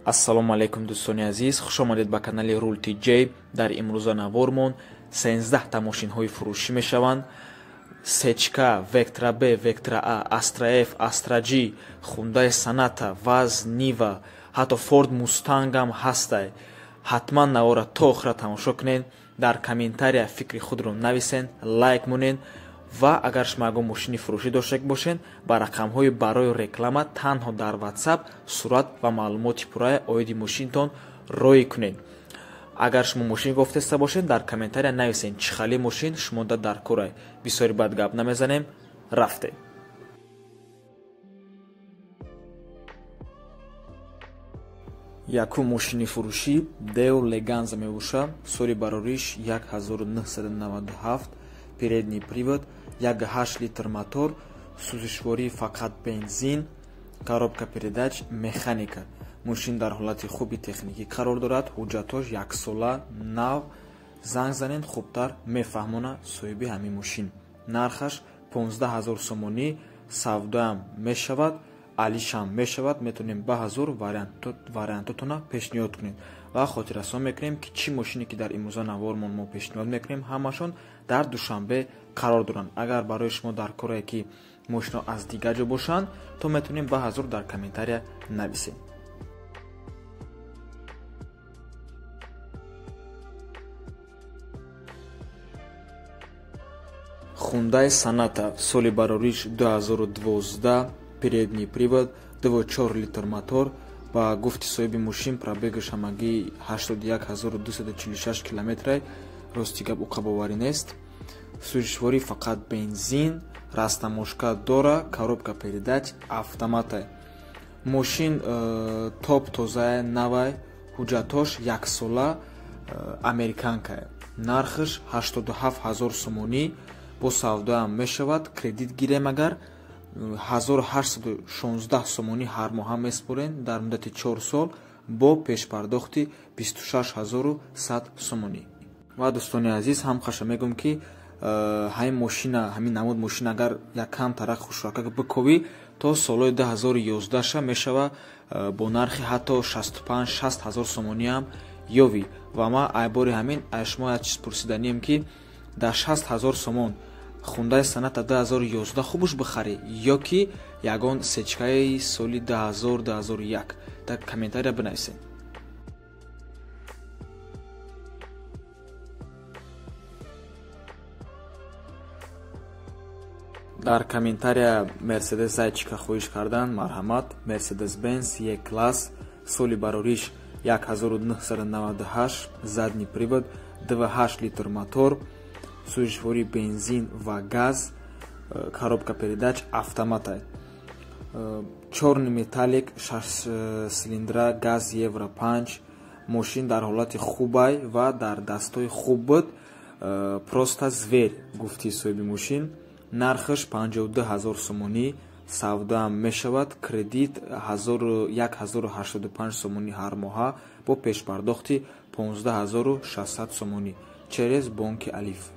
ассалому алайкум дӯстони азиз, хушомадед ба канали Rule TJ. дар имрӯза навормон 13 мошинҳои фурӯшӣ мешаванд. Сечка, Vectra B, Vectra A, Astra F, Astra G, Hyundai Sonata, Vaz, Niva, ҳатто Ford Mustang ҳам ҳастай. ҳатман навора то охира тамошо кунед. дар комментария фикри худро нависен, лайк монед ва агар шумо ягон мошини фурӯшӣ дошта бошед, ба рақамҳои барои реклама танҳо дар WhatsApp сурат ва маълумоти пурраи оиди мошинтон роӣ кунед. агар шумо мошин гофтеста бошед, дар комментария нависен чӣ хали мошин шумода дар корай. бисёри бад гап намезанем, рафтем. якум мошини фурӯшӣ Deo Leganza мебошад. соли барориш 1997, передний привод, 1.8 литр мотор, сӯзишворӣ фақат бензин, коробка передач механика. мошин дар ҳолати хуби техникӣ қарор дорад. ҳуҷҷатош 1 сола нав. занг занед, хубтар мефаҳмонад соҳиби ҳамин мошин. нархаш 15 000 сомонӣ. савдоам мешавад, алишам мешавад. метавонем баъзор вариантотона пешниҳод кунем ва хотиррасон мекунем ки чӣ мошине ки дар имрӯза навормон мо пешниҳод мекунем ҳамашон дар душанбе қарор доранд. агар барои шумо дар корае ки мошинҳо аз дигар ҷо бошанд, то метавонем баъзор дар комментария нависем. Hyundai Sonata, соли барориш 2012, передний привод, 2.4 литр мотор. ба гуфти соҳиби мошин пробеги шамагии 81246 км. рости гап уқабоварӣ нест. сӯзишворӣ фақат бензин, растамошка дора, коробка передач автомата. мошин топ тоза навай, ҳуҷҷатош 1 сола, американка. нархаш 87 000 сомонӣ. бо савдоам мешавад. кредит гирем агар 1816 сомонӣ ҳар моҳ меспорем дар муддати 4 сол бо пешпардохти 26 100 сомонӣ. ва дӯстони азиз, ҳамхаша мегӯям ки ҳамин намуд мошина агар якам тарақ хушрака биковӣ, то солҳои 2011 мешава бо нархи ҳатто 65-60 000 сомонӣ ҳам ёвӣ. ва ма айбори ҳамин шумо як чиз пурсиданием ки дар 60 000 сомон Hyundai Sonata 2011 хубуш бихарӣ ё ки ягон сечкаи соли 2000-2001. дар комментария бинависед. дар комментария Mercedes зайчика хоҳиш кардан, марҳамат. Mercedes-Benz E-класс, соли барориш 1998, задний привод, 2.8 литр мотор, сӯзишворӣ бензин ва газ, коробка передач автомата. чорни металлик, 6 силиндра, газ евро 5. мошин дар ҳолати хубай ва дар дастҳои хуб буд. просто зверь, гуфти соҳиби мошин. нархаш 52 000 сомонӣ. савдоам мешавад. кредит 1085 сомонӣ ҳар моҳа бо пешпардохти 15 600 сомонӣ через бонки алиф.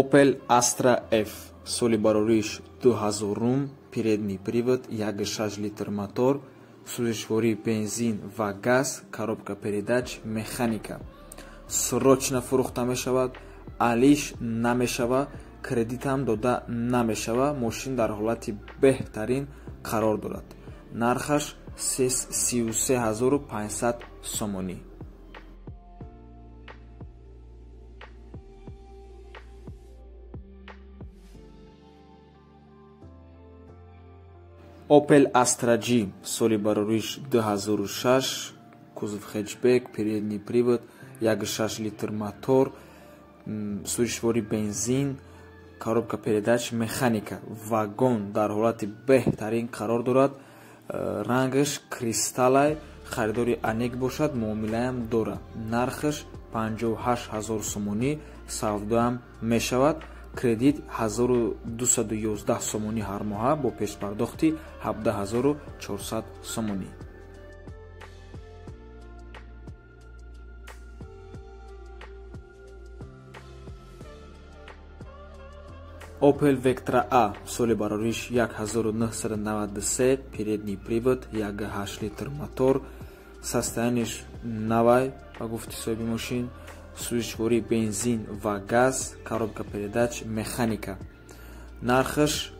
Opel Astra F, соли барориш 2000, передний привод, 1.6 литр мотор, сӯзишворӣ бензин ва газ, коробка передач механика. срочно фурӯхта мешавад, алиш намешава, кредитам дода намешава. мошин дар ҳолати беҳтарин қарор дорад. нархаш 33 500 сомонӣ. Opel Astra G, соли барориш 2006, кузов хэтчбек, передний привод, 1.6 литр мотор, сӯзишворӣ бензин, коробка передач механика. вагон дар ҳолати беҳтарин қарор дорад. рангаш кристаллай, харидори анек бошад, муомилаам дора. нархаш 58 000 сомонӣ. савдоам мешавад. кредит 1211 сомонӣ ҳар моҳа бо пешпардохти 17 400 сомонӣ. Opel Vectra A, соли барориш 1993, передний привод, 1.8 литр мотор, состояние новой по гуфти соҳиби мошин, сӯзишворӣ бензин ва газ, коробка передач, механика. Нархаш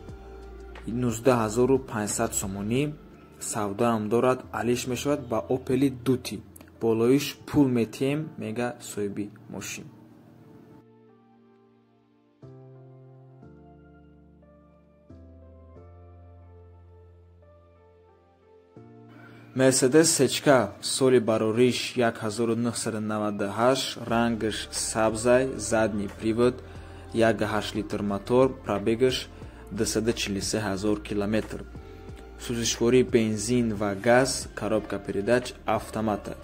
19500 сомонӣ, савдоам дорад, алиш мешавад ба Opel Duty. Болоиш пул метиҳем, мега соҳиби мошин. Mercedes сечка, соли барориш 1998, рангаш сабзай, задний привод, 1.8 литр мотор, пробегаш 243 000 км. Сӯзишворӣ бензин ва газ, коробка передач, автомата.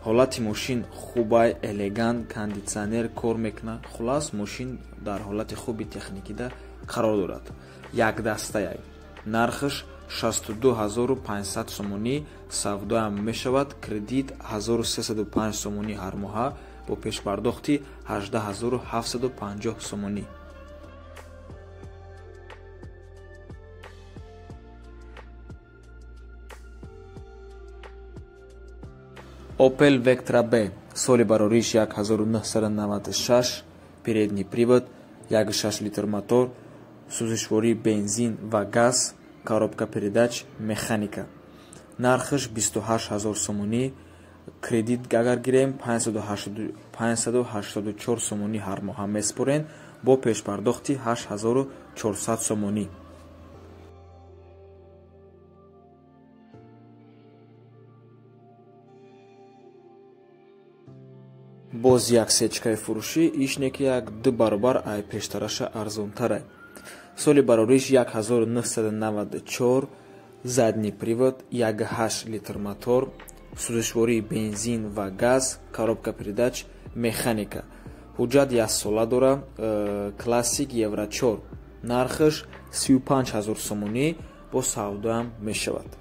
ҳолати мошин хубай, элегант, кондитсионер кор мекунад. Хулас мошин дар ҳолати хуби техникида қарор дорад. Якдастая. Нархаш 62500 сомонӣ, савдоам мешавад, кредит 1305 сомонӣ ҳар моҳа бо пешпардохти 18750 сомонӣ. Opel Vectra B, соли барориш 1996, передний привод, 1.6 литр мотор, сӯзишворӣ бензин ва газ, коробка передач, механика. Нархаш 28 000 сомонӣ, кредит агар гирем 584 сомонӣ ҳар моҳа меспорен бо пешпардохти 8400 сомонӣ. боз як сечкаи фурӯшӣ ишне ки як 2 баробар ай пештараша арзонтарай. соли барориш 1994, задний привод, 1.8 литр мотор, сӯзишворӣ бензин ва газ, коробка передач, механика. ҳуҷҷат 1 сола дора, классик евро 4. Нархаш 35 000 сомонӣ бо савдоам мешавад.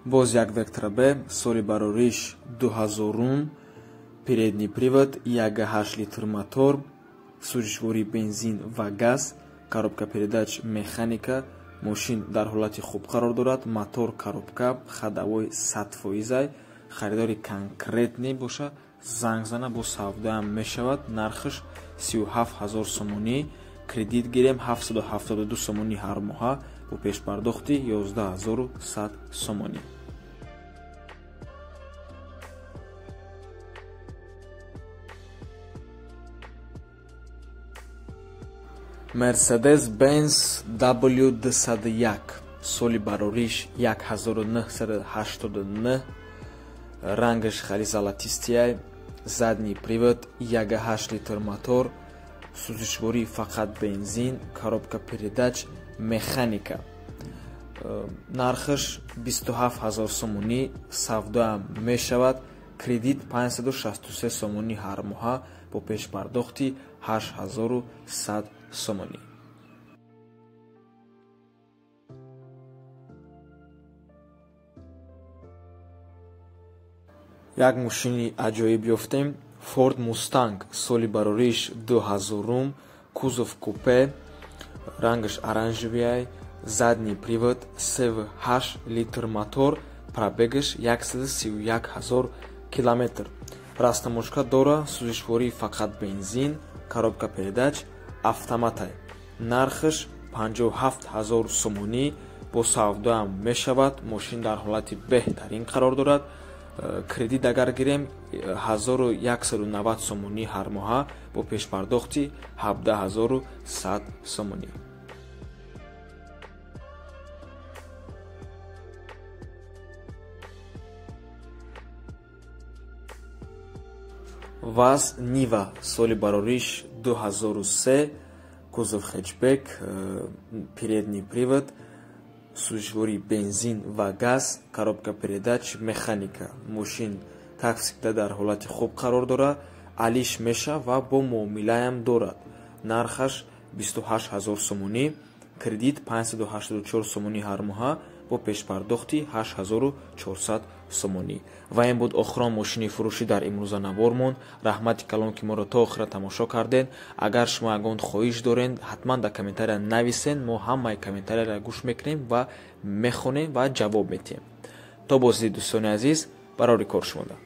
боз як Vectra B, соли барориш 2000, передний привод, 1.8 литр мотор, сӯзишворӣ бензин ва газ, коробка передач, механика. мошин дар ҳолати хуб қарор дорад. мотор, коробка, хадавои 100%. харидори конкретне боша, занг зана бо савдоам мешавад. нархаш 37000 сомонӣ, кредит гирем 772 сомонӣ ҳар моҳа бо пешпардохти 11100 сомонӣ. Mercedes-Benz W201, соли барориш 1989, рангаш хали золотистияй, задний привод, 1.8 литр мотор, сӯзишворӣ фақат бензин, коробка передач, механика. нархаш 27000 сомонӣ, савдоам мешавад, кредит 563 сомонӣ ҳар моҳа бо пешпардохти 8100 сомонӣ. як мошини аҷоиб ёфтем. Ford Mustang, соли барориш 2000, кузов купе, рангаш оранжевияй, задний привод, 7.8 литр мотор, пробегаш 131 000 км. растаможка дора, сӯзишворӣ фақат бензин, коробка передач, автоматай. нархаш 57000 сомонӣ бо савдоам мешавад. мошин дар ҳолати беҳтарин қарор дорад. кредит агар гирем 1190 сомонӣ ҳар моҳа бо пешпардохти 17100 сомонӣ. ВАЗ Нива, соли барориш 2003, кузов хэтчбек, передний привод, сӯзишворӣ бензин ва газ, коробка передач, механика. мошин как всегда дар ҳолати хуб қарор дорад, алиш меша ва бо муомилаам дорад. нархаш 28000 сомонӣ, кредит 584 сомонӣ ҳар моҳа бо пешпардохти 8400 сомонӣ. ва ин буд охирон мошини фурӯшӣ дар имрӯзанавормон. раҳмати калон ки моро то охира тамошо кардед. агар шумо ягон хоҳиш доред ҳатман дар комментария нависен. мо ҳамаи комментарияро гӯш мекунем ва мехонем ва ҷавоб медиҳем. то бозидид дӯстони азиз, барори кор шумода.